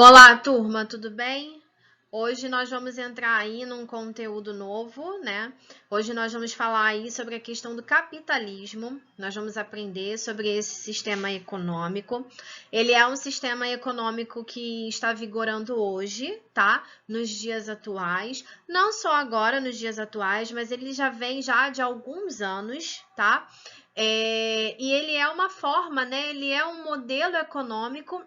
Olá, turma, tudo bem? Hoje nós vamos entrar aí num conteúdo novo, né? Hoje nós vamos falar aí sobre a questão do capitalismo. Nós vamos aprender sobre esse sistema econômico. Ele é um sistema econômico que está vigorando hoje, tá? Nos dias atuais. Não só agora, nos dias atuais, mas ele já vem já de alguns anos, tá? E ele é uma forma, né? Ele é um modelo econômico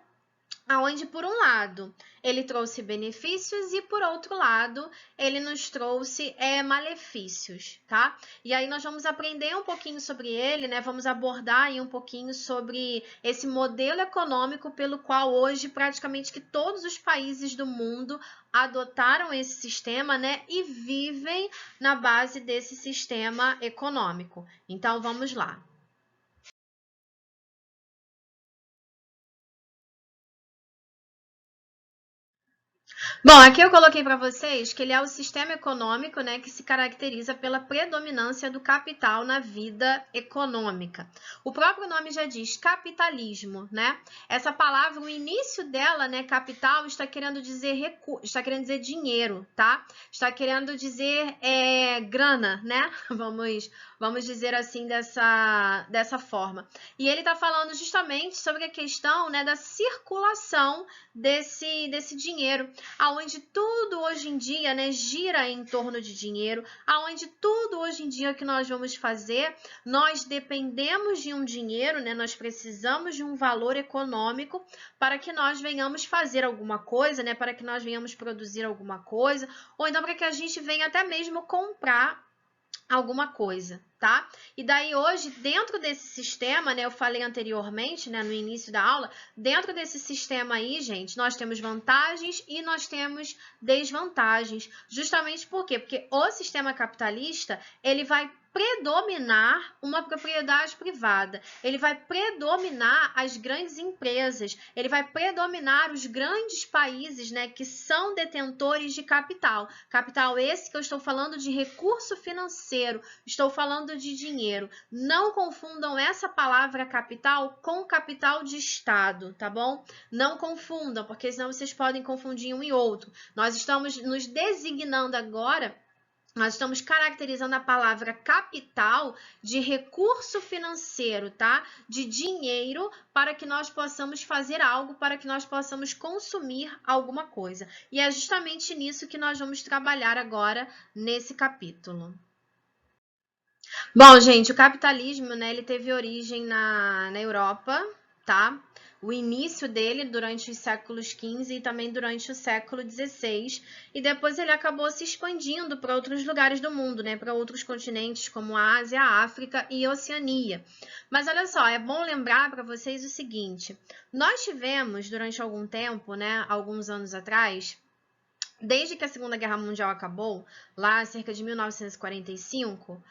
aonde por um lado ele trouxe benefícios e por outro lado ele nos trouxe malefícios, tá? E aí nós vamos aprender um pouquinho sobre ele, né? Vamos abordar aí um pouquinho sobre esse modelo econômico pelo qual hoje praticamente que todos os países do mundo adotaram esse sistema, né? E vivem na base desse sistema econômico. Então vamos lá. Bom, aqui eu coloquei para vocês que ele é o sistema econômico, né, que se caracteriza pela predominância do capital na vida econômica. O próprio nome já diz capitalismo, né? Essa palavra, o início dela, né, capital, está querendo dizer está querendo dizer dinheiro, tá? Está querendo dizer grana, né? Vamos dizer assim dessa forma. E ele está falando justamente sobre a questão, né, da circulação desse dinheiro, aonde tudo hoje em dia, né, gira em torno de dinheiro, aonde tudo hoje em dia que nós vamos fazer, nós dependemos de um dinheiro, né, nós precisamos de um valor econômico para que nós venhamos fazer alguma coisa, né, para que nós venhamos produzir alguma coisa, ou então para que a gente venha até mesmo comprar alguma coisa, tá? E daí hoje, dentro desse sistema, né, eu falei anteriormente, né, no início da aula, dentro desse sistema aí, gente, nós temos vantagens e nós temos desvantagens. Justamente por quê? Porque o sistema capitalista, ele vai predominar uma propriedade privada, ele vai predominar as grandes empresas, ele vai predominar os grandes países, né, que são detentores de capital. Capital esse que eu estou falando de recurso financeiro, estou falando de dinheiro. Não confundam essa palavra capital com capital de Estado, tá bom? Não confundam, porque senão vocês podem confundir um e outro. Nós estamos nos designando agora, nós estamos caracterizando a palavra capital de recurso financeiro, tá? De dinheiro para que nós possamos fazer algo, para que nós possamos consumir alguma coisa. E é justamente nisso que nós vamos trabalhar agora nesse capítulo. Bom, gente, o capitalismo, né, ele teve origem na Europa, tá? O início dele durante os séculos XV e também durante o século XVI, e depois ele acabou se expandindo para outros lugares do mundo, né, para outros continentes como a Ásia, a África e a Oceania. Mas olha só, é bom lembrar para vocês o seguinte: nós tivemos durante algum tempo, né, alguns anos atrás, desde que a Segunda Guerra Mundial acabou, lá cerca de 1945,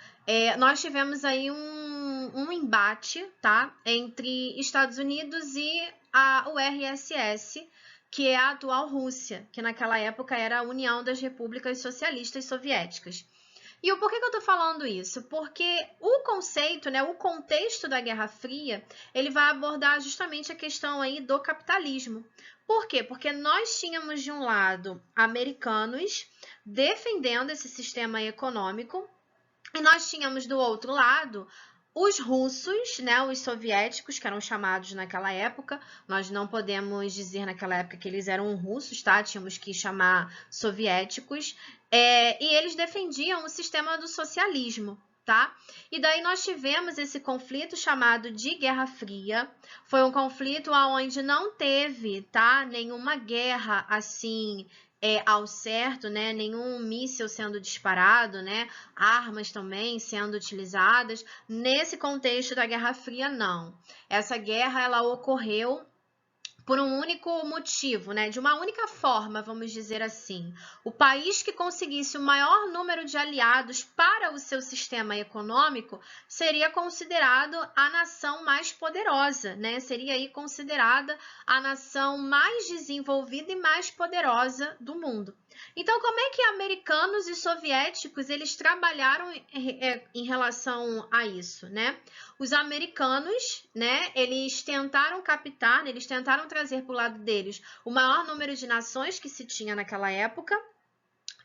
nós tivemos aí um embate, tá, entre Estados Unidos e a URSS, que é a atual Rússia, que naquela época era a União das Repúblicas Socialistas Soviéticas. E o porquê que eu tô falando isso? Porque o conceito, né, o contexto da Guerra Fria, ele vai abordar justamente a questão aí do capitalismo. Por quê? Porque nós tínhamos de um lado americanos defendendo esse sistema econômico e nós tínhamos do outro lado os russos, né, os soviéticos, que eram chamados naquela época. Nós não podemos dizer naquela época que eles eram russos, tá? Tínhamos que chamar soviéticos. E eles defendiam o sistema do socialismo, tá? E daí nós tivemos esse conflito chamado de Guerra Fria. Foi um conflito onde não teve, tá, nenhuma guerra assim ao certo, né? Nenhum míssil sendo disparado, né? Armas também sendo utilizadas. Nesse contexto da Guerra Fria, não. Essa guerra ela ocorreu por um único motivo, né? De uma única forma, vamos dizer assim. O país que conseguisse o maior número de aliados para o seu sistema econômico seria considerado a nação mais poderosa, né? Seria aí considerada a nação mais desenvolvida e mais poderosa do mundo. Então, como é que americanos e soviéticos eles trabalharam em relação a isso, né? Os americanos, né, eles tentaram captar, eles tentaram trazer para o lado deles o maior número de nações que se tinha naquela época.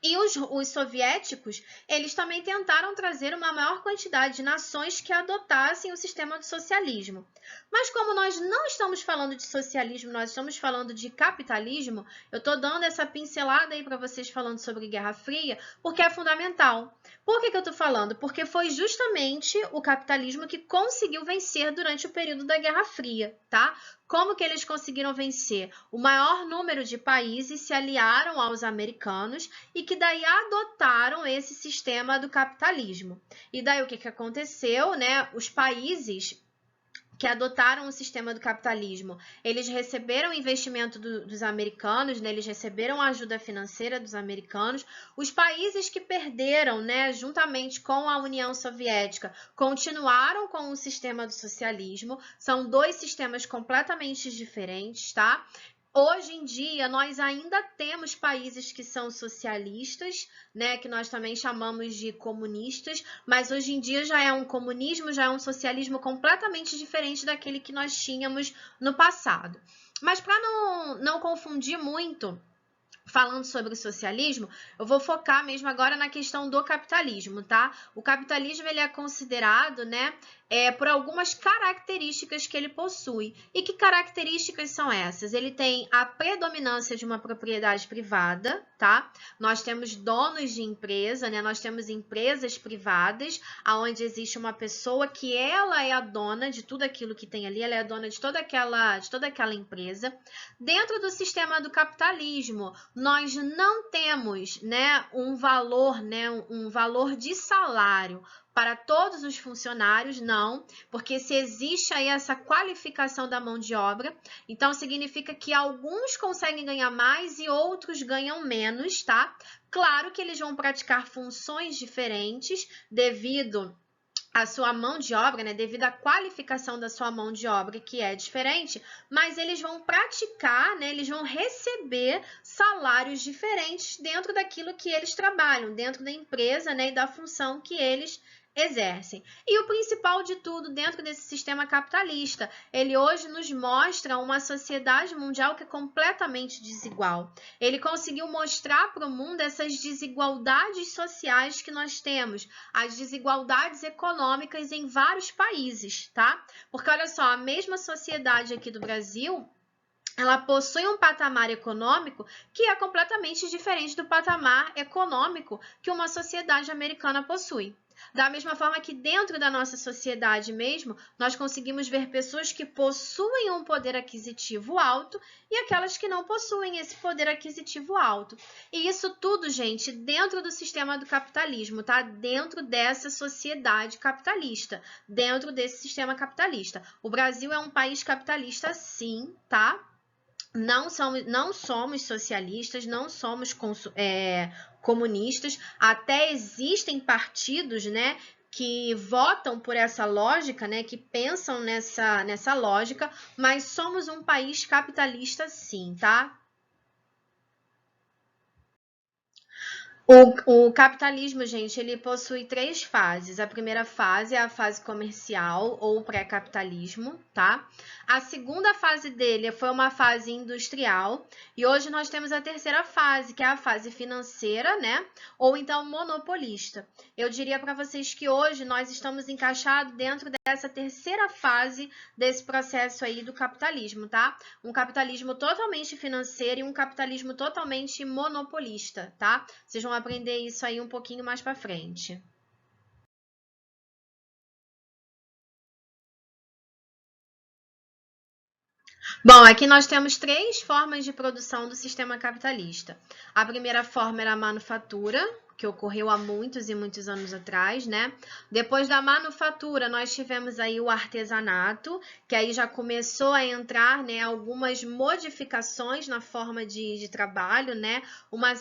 E os soviéticos, eles também tentaram trazer uma maior quantidade de nações que adotassem o sistema do socialismo. Mas como nós não estamos falando de socialismo, nós estamos falando de capitalismo, eu estou dando essa pincelada aí para vocês falando sobre Guerra Fria, porque é fundamental. Por que eu estou falando? Porque foi justamente o capitalismo que conseguiu vencer durante o período da Guerra Fria, tá? Como que eles conseguiram vencer? O maior número de países se aliaram aos americanos e que daí adotaram esse sistema do capitalismo. E daí o que aconteceu, né? Os países que adotaram o sistema do capitalismo, eles receberam investimento dos americanos, né? Eles receberam ajuda financeira dos americanos. Os países que perderam, né, juntamente com a União Soviética, continuaram com o sistema do socialismo. São dois sistemas completamente diferentes, tá? Hoje em dia, nós ainda temos países que são socialistas, né, que nós também chamamos de comunistas, mas hoje em dia já é um comunismo, já é um socialismo completamente diferente daquele que nós tínhamos no passado. Mas para não confundir muito, falando sobre o socialismo, eu vou focar mesmo agora na questão do capitalismo, tá? O capitalismo ele é considerado, né, por algumas características que ele possui. E que características são essas? Ele tem a predominância de uma propriedade privada, tá? Nós temos donos de empresa, né? Nós temos empresas privadas, onde existe uma pessoa que ela é a dona de tudo aquilo que tem ali, ela é a dona de toda aquela empresa. Dentro do sistema do capitalismo, nós não temos, né, um valor de salário para todos os funcionários, não, porque se existe aí essa qualificação da mão de obra, então significa que alguns conseguem ganhar mais e outros ganham menos, tá? Claro que eles vão praticar funções diferentes devido a sua mão de obra, né, devido à qualificação da sua mão de obra, que é diferente, mas eles vão praticar, né, eles vão receber salários diferentes dentro daquilo que eles trabalham, dentro da empresa, né, e da função que eles exercem. E o principal de tudo dentro desse sistema capitalista, ele hoje nos mostra uma sociedade mundial que é completamente desigual. Ele conseguiu mostrar para o mundo essas desigualdades sociais que nós temos, as desigualdades econômicas em vários países, tá? Porque olha só, a mesma sociedade aqui do Brasil, ela possui um patamar econômico que é completamente diferente do patamar econômico que uma sociedade americana possui. Da mesma forma que dentro da nossa sociedade mesmo, nós conseguimos ver pessoas que possuem um poder aquisitivo alto e aquelas que não possuem esse poder aquisitivo alto. E isso tudo, gente, dentro do sistema do capitalismo, tá? Dentro dessa sociedade capitalista, dentro desse sistema capitalista. O Brasil é um país capitalista, sim, tá? Não somos socialistas, não somos comunistas, até existem partidos, né, que votam por essa lógica, né, que pensam nessa lógica, mas somos um país capitalista sim, tá? O capitalismo, gente, ele possui 3 fases. A primeira fase é a fase comercial ou pré-capitalismo, tá? A segunda fase dele foi uma fase industrial e hoje nós temos a terceira fase, que é a fase financeira, né? Ou então monopolista. Eu diria para vocês que hoje nós estamos encaixados dentro dessa terceira fase desse processo aí do capitalismo, tá? Um capitalismo totalmente financeiro e um capitalismo totalmente monopolista, tá? Vocês vão aprender isso aí um pouquinho mais para frente. Bom, aqui nós temos 3 formas de produção do sistema capitalista. A primeira forma era a manufatura, que ocorreu há muitos e muitos anos atrás, né? Depois da manufatura, nós tivemos aí o artesanato, que aí já começou a entrar, né, algumas modificações na forma de trabalho, né?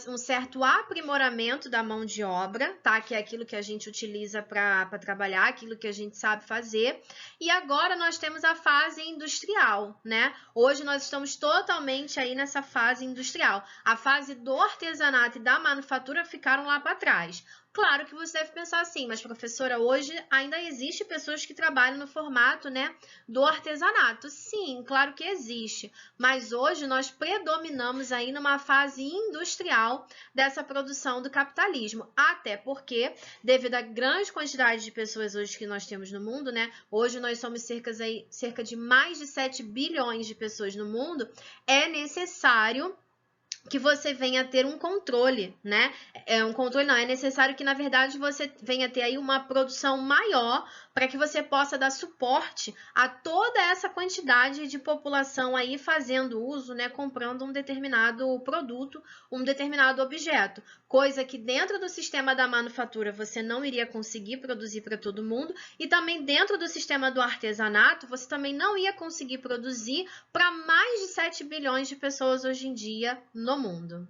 Um certo aprimoramento da mão de obra, tá? Que é aquilo que a gente utiliza para trabalhar, aquilo que a gente sabe fazer. E agora nós temos a fase industrial, né? Hoje nós estamos totalmente aí nessa fase industrial. A fase do artesanato e da manufatura ficaram lá para trás. Claro que você deve pensar assim, mas professora, hoje ainda existe pessoas que trabalham no formato, né, do artesanato. Sim, claro que existe, mas hoje nós predominamos aí numa fase industrial dessa produção do capitalismo, até porque, devido à grande quantidade de pessoas hoje que nós temos no mundo, né, hoje nós somos cerca de mais de 7 bilhões de pessoas no mundo, é necessário que você venha a ter um controle, né? É necessário que, na verdade, você venha a ter aí uma produção maior para que você possa dar suporte a toda essa quantidade de população aí fazendo uso, né? Comprando um determinado produto, um determinado objeto. Coisa que dentro do sistema da manufatura você não iria conseguir produzir para todo mundo e também dentro do sistema do artesanato você também não ia conseguir produzir para mais de 7 bilhões de pessoas hoje em dia no mundo.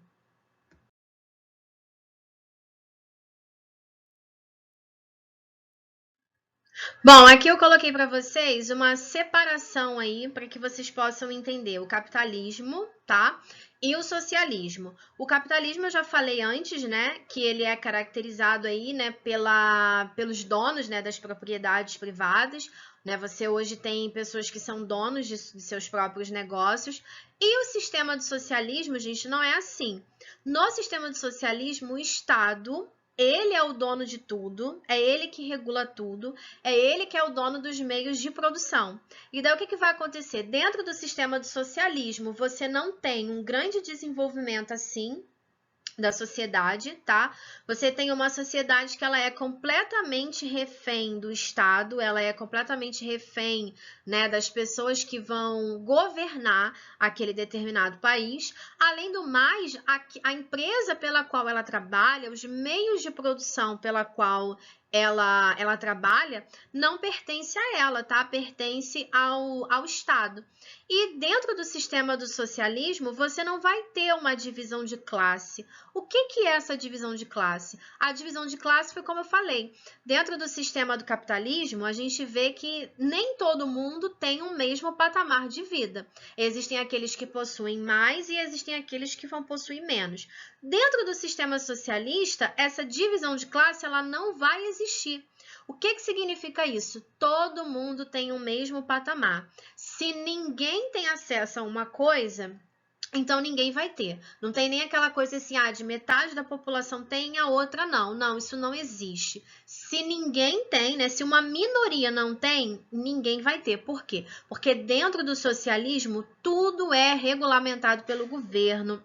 Bom, aqui eu coloquei para vocês uma separação aí para que vocês possam entender o capitalismo, tá? E o socialismo. O capitalismo eu já falei antes, né, que ele é caracterizado aí, né, pelos donos, né, das propriedades privadas, né? Você hoje tem pessoas que são donos de seus próprios negócios. E o sistema do socialismo, gente, não é assim. No sistema do socialismo, o Estado, ele é o dono de tudo, é ele que regula tudo, é ele que é o dono dos meios de produção. E daí o que vai acontecer? Dentro do sistema do socialismo, você não tem um grande desenvolvimento assim da sociedade, tá? Você tem uma sociedade que ela é completamente refém do Estado, ela é completamente refém, né, das pessoas que vão governar aquele determinado país. Além do mais, a empresa pela qual ela trabalha, os meios de produção pela qual ela trabalha, não pertence a ela, tá? Pertence ao Estado. E dentro do sistema do socialismo, você não vai ter uma divisão de classe. O que é essa divisão de classe? A divisão de classe foi como eu falei. Dentro do sistema do capitalismo, a gente vê que nem todo mundo tem o mesmo patamar de vida. Existem aqueles que possuem mais e existem aqueles que vão possuir menos. Dentro do sistema socialista, essa divisão de classe ela não vai existir. O que significa isso? Todo mundo tem o mesmo patamar. Se ninguém tem acesso a uma coisa, então ninguém vai ter. Não tem nem aquela coisa assim, de metade da população tem, a outra não. Não, isso não existe. Se ninguém tem, né? Se uma minoria não tem, ninguém vai ter. Por quê? Porque dentro do socialismo, tudo é regulamentado pelo governo.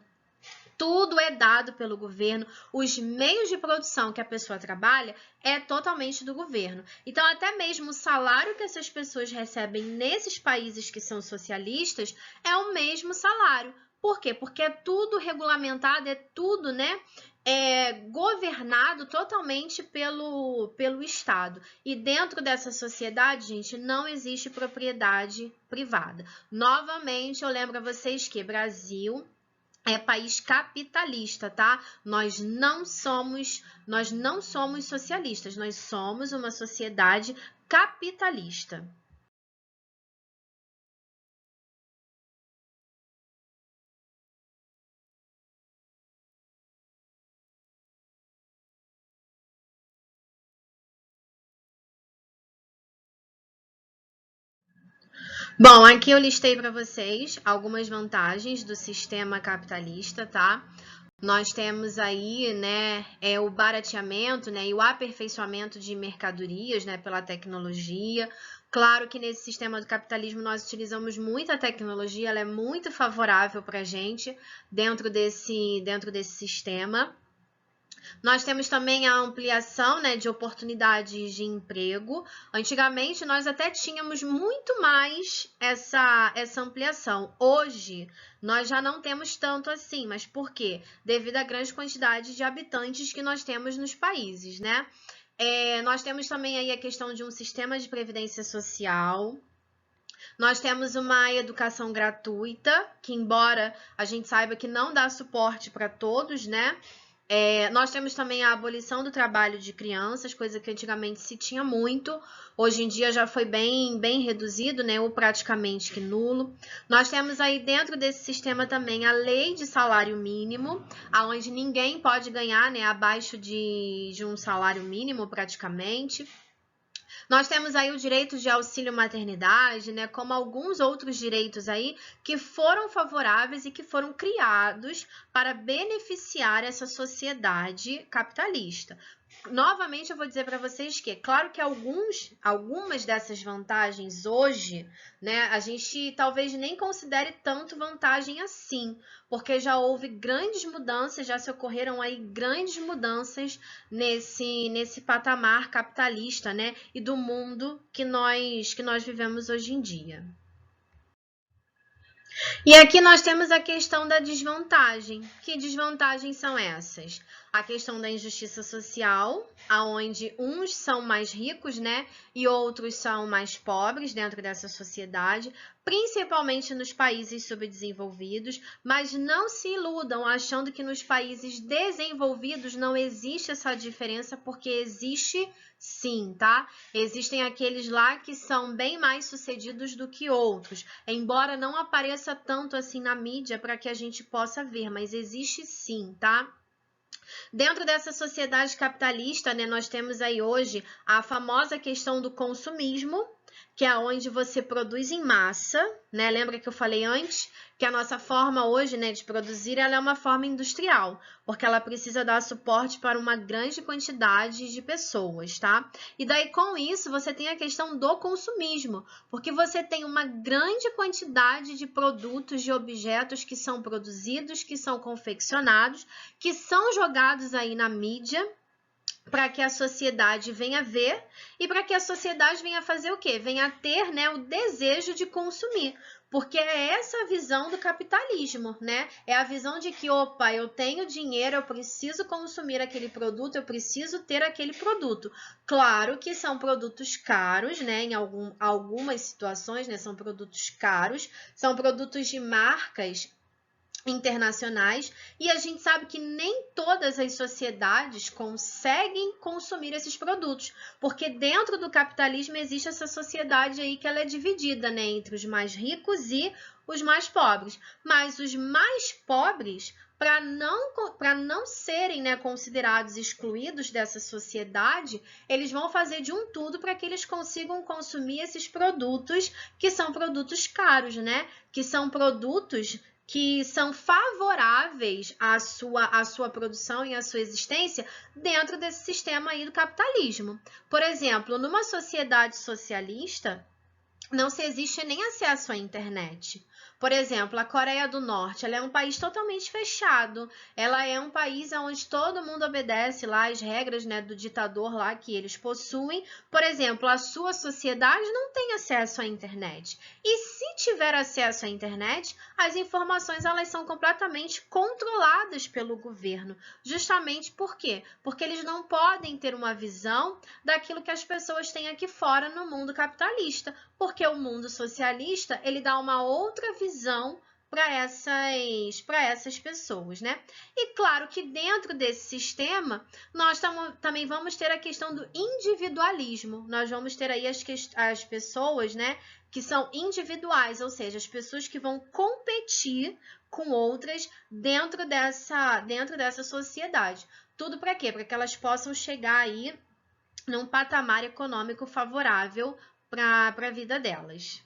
Tudo é dado pelo governo, os meios de produção que a pessoa trabalha é totalmente do governo. Então, até mesmo o salário que essas pessoas recebem nesses países que são socialistas é o mesmo salário. Por quê? Porque é tudo regulamentado, é tudo, né? Governado totalmente pelo Estado. E dentro dessa sociedade, gente, não existe propriedade privada. Novamente, eu lembro a vocês que Brasil é país capitalista, tá? Nós não somos socialistas, nós somos uma sociedade capitalista. Bom, aqui eu listei para vocês algumas vantagens do sistema capitalista, tá? Nós temos aí, né, o barateamento, né, e o aperfeiçoamento de mercadorias, né, pela tecnologia. Claro que nesse sistema do capitalismo nós utilizamos muita tecnologia, ela é muito favorável para a gente dentro desse sistema. Nós temos também a ampliação, né, de oportunidades de emprego. Antigamente, nós até tínhamos muito mais essa ampliação. Hoje, nós já não temos tanto assim. Mas por quê? Devido à grande quantidade de habitantes que nós temos nos países, né? Nós temos também aí a questão de um sistema de previdência social. Nós temos uma educação gratuita, que embora a gente saiba que não dá suporte para todos, né? Nós temos também a abolição do trabalho de crianças, coisa que antigamente se tinha muito, hoje em dia já foi bem reduzido, né, ou praticamente que nulo. Nós temos aí dentro desse sistema também a lei de salário mínimo, onde ninguém pode ganhar, né, abaixo de um salário mínimo praticamente. Nós temos aí o direito de auxílio maternidade, né, como alguns outros direitos aí que foram favoráveis e que foram criados para beneficiar essa sociedade capitalista. Novamente, eu vou dizer para vocês que, claro que algumas dessas vantagens hoje, né, a gente talvez nem considere tanto vantagem assim, porque já houve grandes mudanças, já se ocorreram aí grandes mudanças nesse patamar capitalista, né, e do mundo que nós vivemos hoje em dia. E aqui nós temos a questão da desvantagem. Que desvantagens são essas? A questão da injustiça social, aonde uns são mais ricos, né, e outros são mais pobres dentro dessa sociedade, principalmente nos países subdesenvolvidos, mas não se iludam achando que nos países desenvolvidos não existe essa diferença, porque existe sim, tá? Existem aqueles lá que são bem mais sucedidos do que outros, embora não apareça tanto assim na mídia para que a gente possa ver, mas existe sim, tá? Dentro dessa sociedade capitalista, né, nós temos aí hoje a famosa questão do consumismo, que é onde você produz em massa, né? Lembra que eu falei antes que a nossa forma hoje, né, de produzir, ela é uma forma industrial, porque ela precisa dar suporte para uma grande quantidade de pessoas, tá? E daí com isso você tem a questão do consumismo, porque você tem uma grande quantidade de produtos, de objetos que são produzidos, que são confeccionados, que são jogados aí na mídia, para que a sociedade venha ver e para que a sociedade venha fazer o quê? Venha ter, né, o desejo de consumir. Porque é essa a visão do capitalismo, né? É a visão de que, opa, eu tenho dinheiro, eu preciso consumir aquele produto, eu preciso ter aquele produto. Claro que são produtos caros, né? Em algumas situações, né? São produtos caros, são produtos de marcas internacionais, e a gente sabe que nem todas as sociedades conseguem consumir esses produtos, porque dentro do capitalismo existe essa sociedade aí que ela é dividida, né, entre os mais ricos e os mais pobres. Mas os mais pobres, para não serem, né, considerados excluídos dessa sociedade, eles vão fazer de um tudo para que eles consigam consumir esses produtos que são produtos caros, né? Que são produtos que são favoráveis à sua produção e à sua existência dentro desse sistema aí do capitalismo. Por exemplo, numa sociedade socialista, não se existe nem acesso à internet. Por exemplo, a Coreia do Norte, ela é um país totalmente fechado. Ela é um país onde todo mundo obedece lá as regras, né, do ditador lá que eles possuem. Por exemplo, a sua sociedade não tem acesso à internet. E se tiver acesso à internet, as informações elas são completamente controladas pelo governo. Justamente por quê? Porque eles não podem ter uma visão daquilo que as pessoas têm aqui fora no mundo capitalista, porque o mundo socialista ele dá uma outra visão para essas pessoas, né? E claro que dentro desse sistema nós também vamos ter a questão do individualismo. Nós vamos ter aí as pessoas, né, que são individuais, ou seja, as pessoas que vão competir com outras dentro dessa sociedade. Tudo para quê? Para que elas possam chegar aí num patamar econômico favorável para a vida delas.